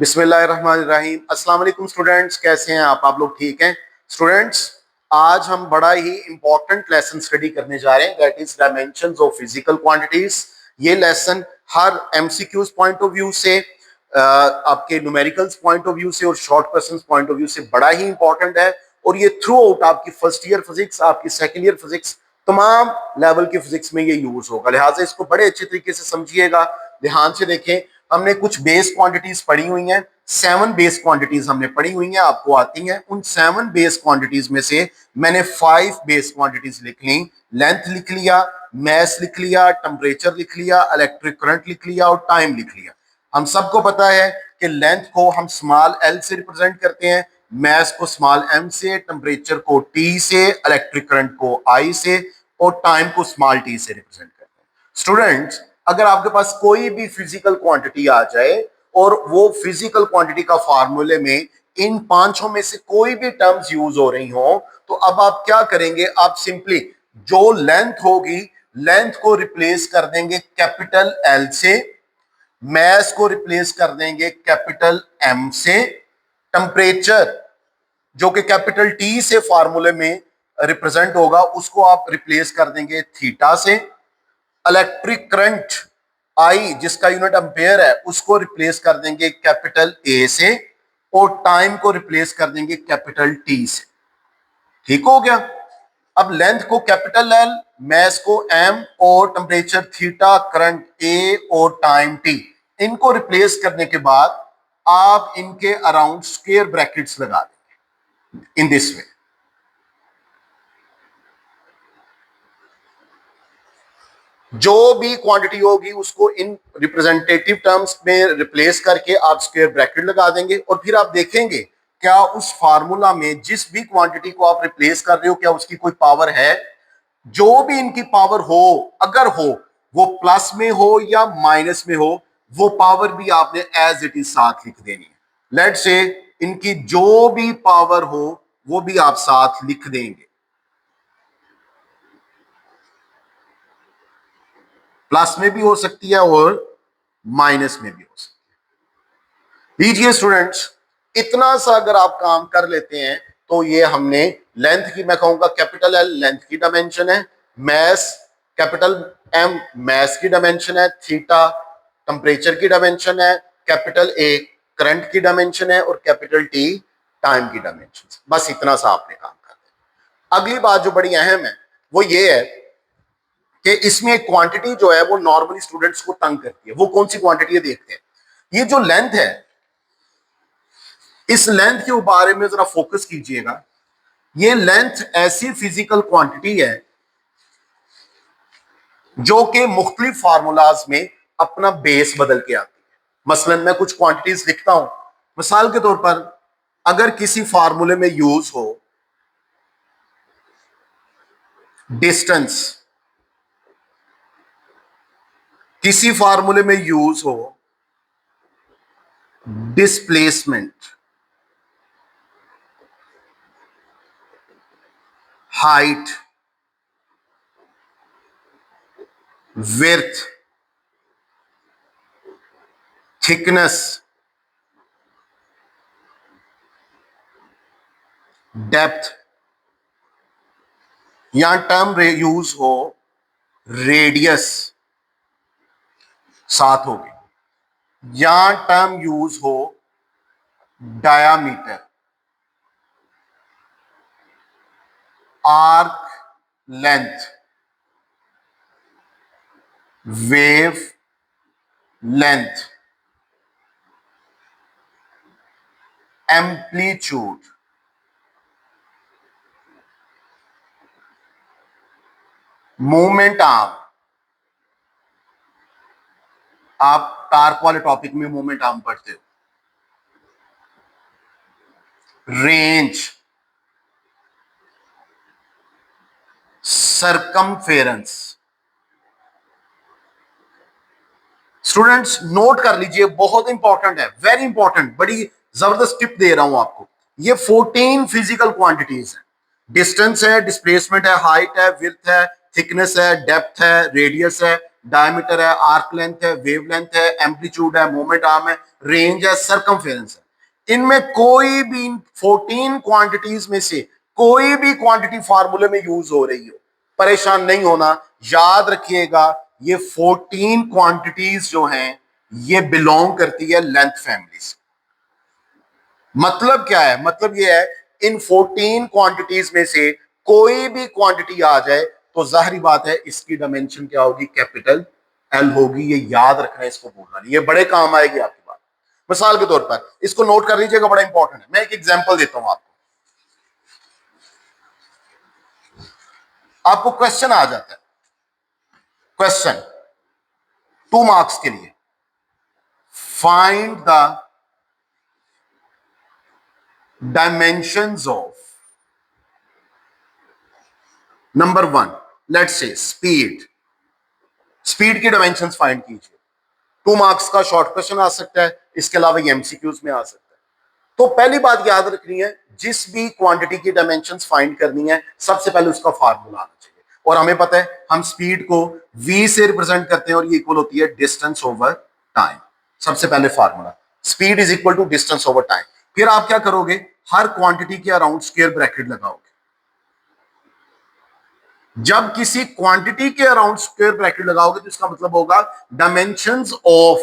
बिस्मिल्लाहिर्रहमानिर्रहीम। अस्सलाम वालेकुम स्टूडेंट्स, कैसे हैं आप लोग? ठीक हैं स्टूडेंट्स? आज हम बड़ा ही इंपॉर्टेंट लेसन स्टडी करने जा रहे हैं, that is dimensions of physical quantities. ये लेसन हर एमसीक्यूज पॉइंट ऑफ व्यू से, आपके न्यूमेरिकल्स पॉइंट ऑफ व्यू से और short questions point of view से बड़ा ही इंपॉर्टेंट है। और ये थ्रू आउट आपकी फर्स्ट ईयर फिजिक्स, आपकी सेकेंड ईयर फिजिक्स, तमाम लेवल की फिजिक्स में ये यूज होगा। लिहाजा इसको बड़े अच्छे तरीके से समझिएगा, ध्यान से देखें। हमने कुछ बेस क्वांटिटीज पढ़ी हुई हैं, 7 बेस क्वांटिटीज हमने पढ़ी हुई हैं, आपको आती हैं। उन 7 बेस क्वांटिटीज में से मैंने 5 बेस क्वांटिटीज लिख ली। लेंथ लिख लिया, मैस लिख लिया, टेम्परेचर लिख लिया, इलेक्ट्रिक करंट लिख लिया और टाइम लिख लिया। हम सबको पता है कि लेंथ को हम स्मॉल एल से रिप्रेजेंट करते हैं, मैस को स्मॉल एम से, टेम्परेचर को टी से, इलेक्ट्रिक करंट को आई से और टाइम को स्मॉल टी से रिप्रेजेंट करते हैं। स्टूडेंट्स, अगर आपके पास कोई भी फिजिकल क्वांटिटी आ जाए और वो फिजिकल क्वांटिटी का फार्मूले में इन पांचों में से कोई भी टर्म्स यूज हो रही हो, तो अब आप क्या करेंगे? आप सिंपली जो लेंथ होगी, लेंथ को रिप्लेस कर देंगे कैपिटल एल से, मैस को रिप्लेस कर देंगे कैपिटल एम से, टेम्परेचर जो कि कैपिटल टी से फार्मूले में रिप्रेजेंट होगा उसको आप रिप्लेस कर देंगे थीटा से, इलेक्ट्रिक करंट आई जिसका यूनिट एम्पेयर है उसको रिप्लेस कर देंगे कैपिटल ए से और टाइम को रिप्लेस कर देंगे कैपिटल टी से। ठीक हो गया? अब लेंथ को कैपिटल एल, मैस को एम और टेम्परेचर थीटा, करंट ए और टाइम टी, इनको रिप्लेस करने के बाद आप इनके अराउंड स्क्वायर ब्रैकेट्स लगा देंगे इन दिस वे। जो भी क्वांटिटी होगी उसको इन रिप्रेजेंटेटिव टर्म्स में रिप्लेस करके आप स्क्वायर ब्रैकेट लगा देंगे और फिर आप देखेंगे क्या उस फार्मूला में जिस भी क्वांटिटी को आप रिप्लेस कर रहे हो क्या उसकी कोई पावर है। जो भी इनकी पावर हो, अगर हो वो प्लस में हो या माइनस में हो, वो पावर भी आपने एज इट इज साथ लिख देनी है। लेट से इनकी जो भी पावर हो वो भी आप साथ लिख देंगे, प्लस में भी हो सकती है और माइनस में भी हो सकती है। लीजिए स्टूडेंट्स, इतना सा अगर आप काम कर लेते हैं तो ये हमने लेंथ की, मैं कहूंगा कैपिटल एल लेंथ की डायमेंशन है, मैस कैपिटल एम मैस की डायमेंशन है, थीटा टेम्परेचर की डायमेंशन है, कैपिटल ए करंट की डायमेंशन है और कैपिटल टी टाइम की डायमेंशन। बस इतना सा आपने काम कर दिया। अगली बात जो बड़ी अहम है वो ये है कि इसमें क्वांटिटी जो है वो नॉर्मली स्टूडेंट्स को तंग करती है। वो कौन सी क्वांटिटी है देखते हैं। ये जो लेंथ है, इस लेंथ के बारे में जरा फोकस कीजिएगा। ये लेंथ ऐसी फिजिकल क्वांटिटी है जो कि मुख्तलिफ फार्मूलाज में अपना बेस बदल के आती है। मसलन मैं कुछ क्वांटिटीज लिखता हूं, मिसाल के तौर पर अगर किसी फार्मूले में यूज हो डिस्टेंस, किसी फार्मूले में यूज हो displacement, height, width, thickness, depth, या टर्म यूज हो रेडियस साथ होगी, या टर्म यूज हो diameter, arc length, wave length, amplitude, movement arm. आप टार्क वाले टॉपिक में मूवमेंट आर्म पढ़ते हो। Range, circumference. स्टूडेंट्स नोट कर लीजिए, बहुत इंपॉर्टेंट है, वेरी इंपॉर्टेंट, बड़ी जबरदस्त टिप दे रहा हूं आपको। ये 14 फिजिकल क्वांटिटीज है। डिस्टेंस है, डिस्प्लेसमेंट है, हाइट है, विड्थ है, थिकनेस है, डेप्थ है, रेडियस है, डायमीटर है, आर्क लेंथ है, वेव लेंथ है, एम्पलीट्यूड है, मोमेंट आर्म है, रेंज है, सरकमफेरेंस है। इनमें कोई भी 14 क्वांटिटीज में से कोई भी क्वांटिटी फार्मूले में यूज हो रही हो, परेशान नहीं होना। याद रखिएगा ये 14 क्वांटिटीज जो हैं ये बिलोंग करती है लेंथ फैमिली से। मतलब क्या है? मतलब ये है इन 14 क्वांटिटीज में से कोई भी क्वांटिटी आ जाए तो जाहिर बात है इसकी डायमेंशन क्या होगी? कैपिटल एल होगी। ये याद रखना है, इसको भूलना नहीं, ये बड़े काम आएगी आपकी बात। मिसाल के तौर पर इसको नोट कर लीजिएगा, बड़ा इंपॉर्टेंट है। मैं एक एग्जांपल देता हूं आपको। आपको क्वेश्चन आ जाता है, क्वेश्चन 2 मार्क्स के लिए, find the dimensions of number 1, let's say speed. Speed की डायमेंशंस फाइंड कीजिए। 2 मार्क्स का शॉर्ट क्वेश्चन आ सकता है, इसके अलावा ये एमसीक्यूज में आ सकता है। तो पहली बात याद रखनी है, जिस भी क्वांटिटी की डायमेंशंस फाइंड करनी है सबसे पहले उसका फार्मूला आना चाहिए। और हमें पता है हम स्पीड को v से रिप्रेजेंट करते हैं और ये इक्वल होती है डिस्टेंस ओवर टाइम। सबसे पहले formula speed is equal to distance over time. फिर आप क्या करोगे? हर क्वांटिटी के अराउंड स्क्वायर ब्रैकेट लगाओगे। जब किसी क्वांटिटी के अराउंड स्क्वायर ब्रैकेट लगाओगे तो इसका मतलब होगा dimensions of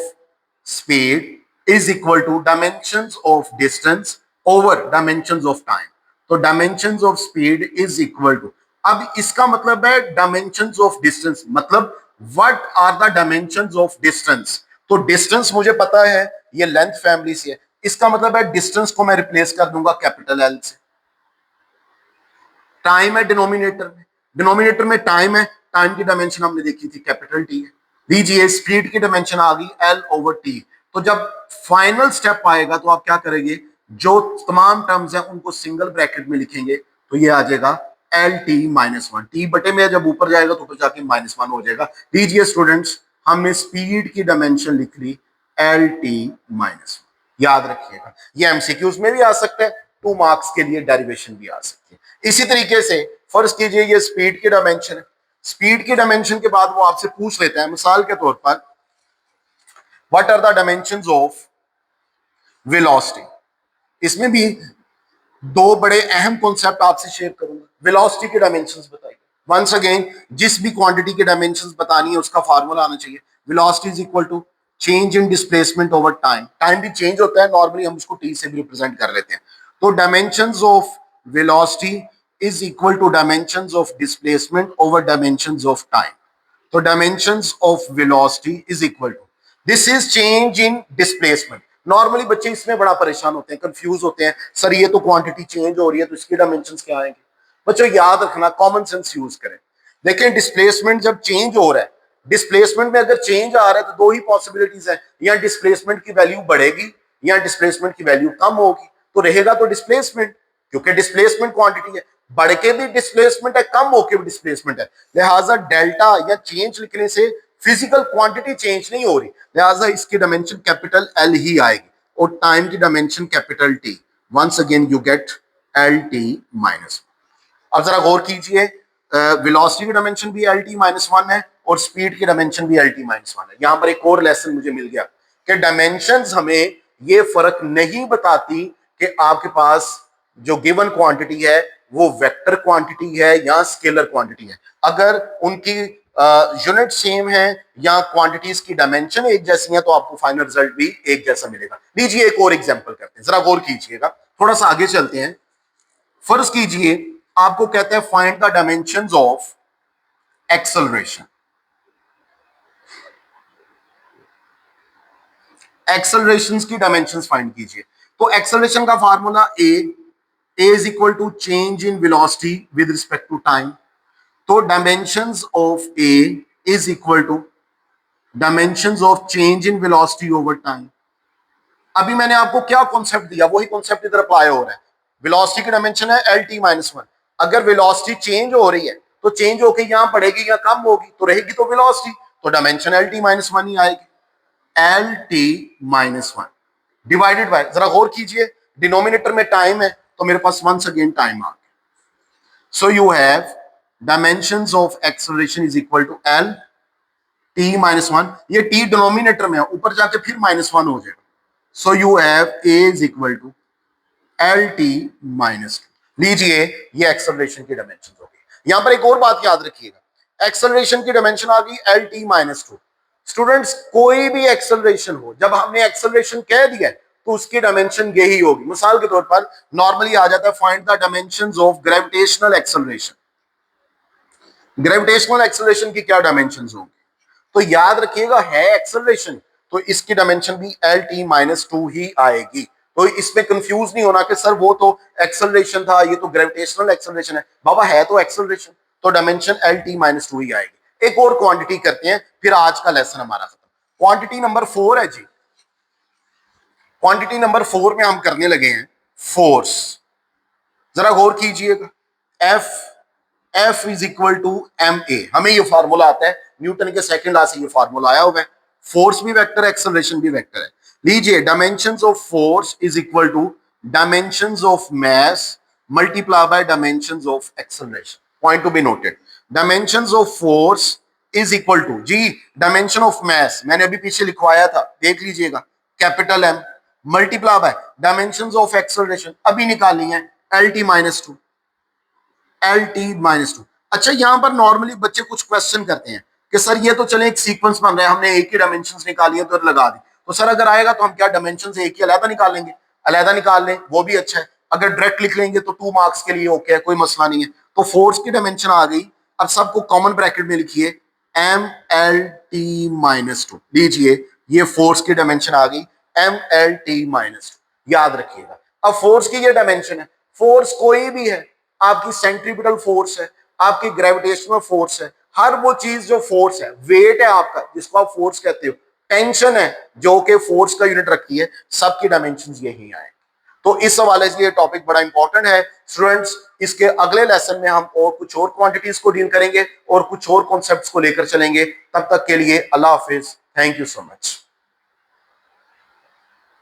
speed is equal to dimensions of distance over dimensions of time. तो dimensions of speed is equal to, अब इसका मतलब है डायमेंशंस ऑफ डिस्टेंस, मतलब what are the dimensions of distance. तो डिस्टेंस मुझे पता है ये लेंथ फैमिली से है, इसका मतलब है डिस्टेंस को मैं रिप्लेस कर दूंगा कैपिटल एल से। टाइम है डिनोमिनेटर में, डिनोमिनेटर में टाइम है, टाइम की डायमेंशन हमने देखी थी कैपिटल टी है। लीजिए स्पीड की डायमेंशन आ गई एल ओवर टी। तो जब फाइनल स्टेप आएगा तो आप क्या करेंगे? जो तमाम टर्म्स हैं उनको सिंगल ब्रैकेट में लिखेंगे तो ये आ जाएगा L T minus one. T बटे में जब ऊपर जाएगा तो ऊपर जाके -1 हो जाएगा। लीजिए स्टूडेंट्स हमने स्पीड की डायमेंशन लिख ली एल टी माइनस वन। याद रखिएगा ये एमसीक्यूज में भी आ सकता है, 2 मार्क्स के लिए डेरिवेशन भी आ सकती है। इसी तरीके से फर्ज कीजिए ये स्पीड की डायमेंशन है। स्पीड की डायमेंशन के बाद वो आपसे पूछ लेता है मिसाल के तौर पर what are the dimensions of velocity. इसमें भी 2 बड़े अहम कॉन्सेप्ट आपसे शेयर करूंगा। वेलोसिटी के डायमेंशंस बताइए। वंस अगेन जिस भी क्वांटिटी के डायमेंशंस बतानी है उसका फार्मूला आना चाहिए। Velocity is equal to change in displacement over time. Time भी चेंज होता है, नॉर्मली हम उसको टी से भी रिप्रेजेंट कर लेते हैं। तो dimensions of velocity is equal to dimensions of displacement over dimensions of time. तो dimensions of velocity is equal to, this is change in displacement. Normally बच्चे इसमें बड़ा परेशान होते हैं, कंफ्यूज होते हैं, सर ये तो क्वांटिटी चेंज हो रही है तो इसकी डायमेंशंस क्या आएंगे? बच्चों याद रखना, कॉमन सेंस यूज करें। देखें डिस्प्लेसमेंट जब चेंज हो रहा है, डिस्प्लेसमेंट में अगर चेंज आ रहा है तो 2 ही पॉसिबिलिटीज है, या डिस्प्लेसमेंट की वैल्यू बढ़ेगी या डिस्प्लेसमेंट की वैल्यू कम होगी। तो रहेगा तो डिस्प्लेसमेंट, क्योंकि डिस्प्लेसमेंट क्वांटिटी है, बढ़ के भी डिस्प्लेसमेंट है, कम होके भी डिस्प्लेसमेंट है। लिहाजा डेल्टा या चेंज लिखने से फिजिकल क्वांटिटी चेंज नहीं हो रही, लिहाजा इसकी डायमेंशन कैपिटल एल ही आएगी और टाइम की dimension capital T. Once again you get L T minus. अब जरा गौर कीजिए, वेलोसिटी की डायमेंशन भी एल टी माइनस वन है और स्पीड की डायमेंशन भी एल टी माइनस वन है। यहां पर एक और लेसन मुझे मिल गया कि डायमेंशंस हमें ये फर्क नहीं बताती कि आपके पास जो गिवन क्वांटिटी है वो वेक्टर क्वांटिटी है या स्केलर क्वांटिटी है। अगर उनकी यूनिट सेम है या क्वांटिटीज की डायमेंशन एक जैसी है तो आपको फाइनल रिजल्ट भी एक जैसा मिलेगा। लीजिए एक और एग्जांपल करते हैं, जरा गौर कीजिएगा, थोड़ा सा आगे चलते हैं। फर्ज कीजिए आपको कहते हैं find the dimensions of acceleration. Accelerations की डायमेंशंस फाइंड कीजिए। तो एक्सेलरेशन का formula A is equal to change in velocity with respect to time. तो dimensions of A is equal to dimensions of change in velocity over time. अभी मैंने आपको क्या concept दिया, वही कॉन्सेप्ट इधर अप्लाई हो रहा है। वेलोसिटी की डायमेंशन है एल टी माइनस वन। अगर वेलोसिटी चेंज हो रही है तो चेंज होके यहां बढ़ेगी या कम होगी, तो रहेगी तो वेलोसिटी, तो dimension L T minus one ही आएगी। L T minus one divided by, जरा गौर कीजिए, डिनोमिनेटर में टाइम है तो मेरे पास वंस अगेन टाइम आ गया। So you have dimensions of acceleration is equal to L t minus one, ये t डिनोमिनेटर में है, ऊपर जाके फिर माइनस वन हो जाएगा। So you have a is equal to L T minus two. लीजिए ये एक्सेलरेशन की डायमेंशन हो गई। यहां पर एक और बात याद रखिएगा, एक्सेलरेशन की डायमेंशन आ गई L T minus to. Students कोई भी एक्सेलरेशन हो, जब हमने एक्सेलरेशन कह दिया तो उसकी डायमेंशन यही होगी। मिसाल के तौर पर नॉर्मली आ जाता है find the dimensions of gravitational acceleration. Gravitational acceleration की क्या डायमेंशंस होंगी? तो याद रखिएगा है एक्सेलरेशन तो इसकी डायमेंशन भी एल टी माइनस टू ही आएगी। तो इसमें कंफ्यूज नहीं होना कि सर वो तो एक्सेलरेशन था, ये तो ग्रेविटेशनल एक्सेलरेशन है। बाबा है तो एक्सेलरेशन, तो dimension L T minus two ही आएगी। एक और क्वांटिटी करते हैं, फिर आज का लेसन हमारा खत्म। क्वांटिटी नंबर 4 है जी। क्वांटिटी नंबर 4 में हम करने लगे हैं फोर्स। जरा गौर कीजिएगा, F is equal to M A. हमें ये फार्मूला आता है, न्यूटन के सेकंड लॉ से ये फार्मूला आया हुआ है। फोर्स भी वेक्टर है, एक्सेलरेशन भी वेक्टर है। लीजिए dimensions of force is equal to dimensions of mass multiply by dimensions of acceleration. Point to be noted, dimensions of force is equal to जी डायमेंशन ऑफ मास, मैंने अभी पीछे लिखवाया था, देख लीजिएगा, capital M multiply by dimensions of acceleration अभी निकालनी है L T minus two, L T minus two. अच्छा यहां पर नॉर्मली बच्चे कुछ क्वेश्चन करते हैं कि सर ये तो चले एक सीक्वेंस बन रहा है, हमने एक ही डायमेंशंस निकाली है तो लगा दी, तो सर अगर आएगा तो हम क्या डायमेंशन एक ही अलहदा निकालेंगे? अलहदा निकाल लें वो भी अच्छा है, अगर डायरेक्ट लिख लेंगे तो 2 मार्क्स के लिए ओके है, कोई मसला नहीं है। तो फोर्स की डायमेंशन आ गई, अब सबको कॉमन ब्रैकेट में लिखिए M L T minus two. लीजिए ये फोर्स की डायमेंशन आ गई M L T minus two, याद रखिएगा। अब फोर्स की ये डायमेंशन है, फोर्स कोई भी है, आपकी सेंट्रीपिटल फोर्स है, आपकी ग्रेविटेशनल फोर्स है, हर वो चीज जो फोर्स है, वेट है आपका जिसको आप फोर्स कहते हो, टेंशन है जो कि फोर्स का यूनिट रखती है, सबकी डायमेंशंस यही आए। तो इस हवाले से ये टॉपिक बड़ा इंपॉर्टेंट है स्टूडेंट्स। इसके अगले लेसन में हम और कुछ और क्वांटिटीज को डील करेंगे और कुछ और कॉन्सेप्ट्स को लेकर चलेंगे। तब तक के लिए अल्लाह हाफिज, थैंक यू सो मच।